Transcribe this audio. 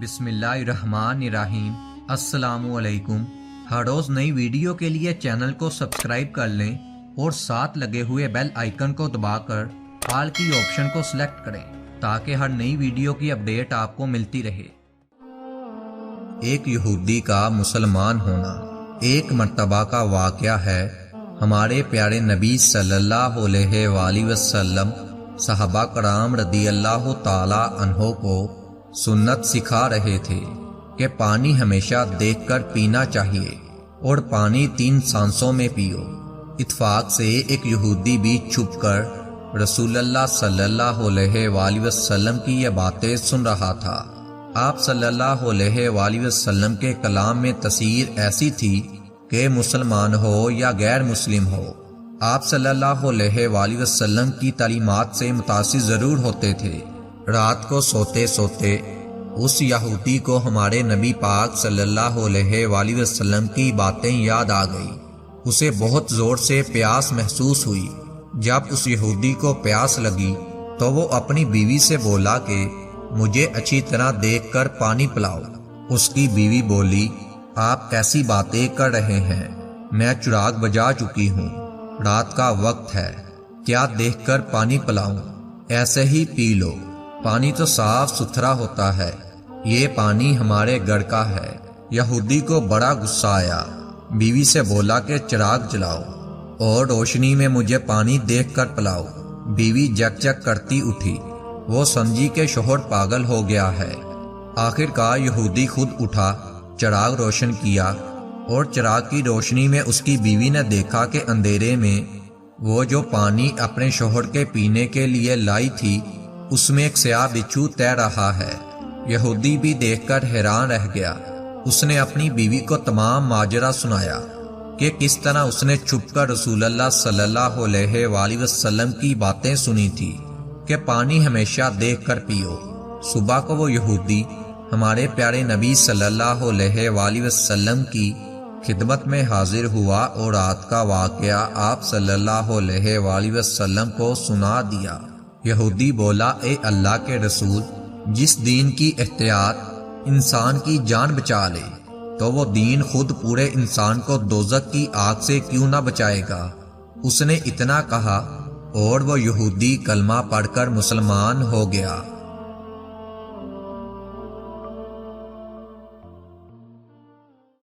بسم اللہ الرحمن الرحیم۔ السلام علیکم۔ ہر روز نئی ویڈیو کے لیے چینل کو سبسکرائب کر لیں اور ساتھ لگے ہوئے بیل آئیکن کو دبا کر آل کی آپشن کو سلیکٹ کریں تاکہ ہر نئی ویڈیو کی اپڈیٹ آپ کو ملتی رہے۔ ایک یہودی کا مسلمان ہونا۔ ایک مرتبہ کا واقعہ ہے، ہمارے پیارے نبی صلی اللہ علیہ وآلہ وسلم صحابہ کرام رضی اللہ تعالی عنہ کو سنت سکھا رہے تھے کہ پانی ہمیشہ دیکھ کر پینا چاہیے اور پانی 3 سانسوں میں پیو۔ اتفاق سے ایک یہودی بھی چھپ کر رسول اللہ صلی اللہ علیہ وآلہ وسلم کی یہ باتیں سن رہا تھا۔ آپ صلی اللہ علیہ وآلہ وسلم کے کلام میں تاثیر ایسی تھی کہ مسلمان ہو یا غیر مسلم ہو، آپ صلی اللہ علیہ وآلہ وسلم کی تعلیمات سے متاثر ضرور ہوتے تھے۔ رات کو سوتے سوتے اس یہودی کو ہمارے نبی پاک صلی اللہ علیہ وآلہ وسلم کی باتیں یاد آ گئی۔ اسے بہت زور سے پیاس محسوس ہوئی۔ جب اس یہودی کو پیاس لگی تو وہ اپنی بیوی سے بولا کہ مجھے اچھی طرح دیکھ کر پانی پلاؤ۔ اس کی بیوی بولی، آپ کیسی باتیں کر رہے ہیں، میں چراغ بجھا چکی ہوں، رات کا وقت ہے، کیا دیکھ کر پانی پلاؤں؟ ایسے ہی پی لو، پانی تو صاف ستھرا ہوتا ہے، یہ پانی ہمارے گھر کا ہے۔ یہودی کو بڑا غصہ آیا، بیوی سے بولا کہ چراغ جلاؤ اور روشنی میں مجھے پانی دیکھ کر پلاؤ۔ بیوی جک جک کرتی اٹھی، وہ سمجھی کہ شوہر پاگل ہو گیا ہے۔ آخر کار یہودی خود اٹھا، چراغ روشن کیا اور چراغ کی روشنی میں اس کی بیوی نے دیکھا کہ اندھیرے میں وہ جو پانی اپنے شوہر کے پینے کے لیے لائی تھی اس میں ایک سیاہ بچھو تیر رہا ہے۔ یہودی بھی دیکھ کر حیران رہ گیا۔ اس نے اپنی بیوی کو تمام ماجرا سنایا کہ کس طرح اس نے چھپ کر رسول اللہ صلی اللہ علیہ وآلہ وسلم کی باتیں سنی تھی کہ پانی ہمیشہ دیکھ کر پیو۔ صبح کو وہ یہودی ہمارے پیارے نبی صلی اللہ علیہ وآلہ وسلم کی خدمت میں حاضر ہوا اور رات کا واقعہ آپ صلی اللہ علیہ وآلہ وسلم کو سنا دیا۔ یہودی بولا، اے اللہ کے رسول، جس دین کی احتیاط انسان کی جان بچا لے تو وہ دین خود پورے انسان کو دوزخ کی آگ سے کیوں نہ بچائے گا؟ اس نے اتنا کہا اور وہ یہودی کلمہ پڑھ کر مسلمان ہو گیا۔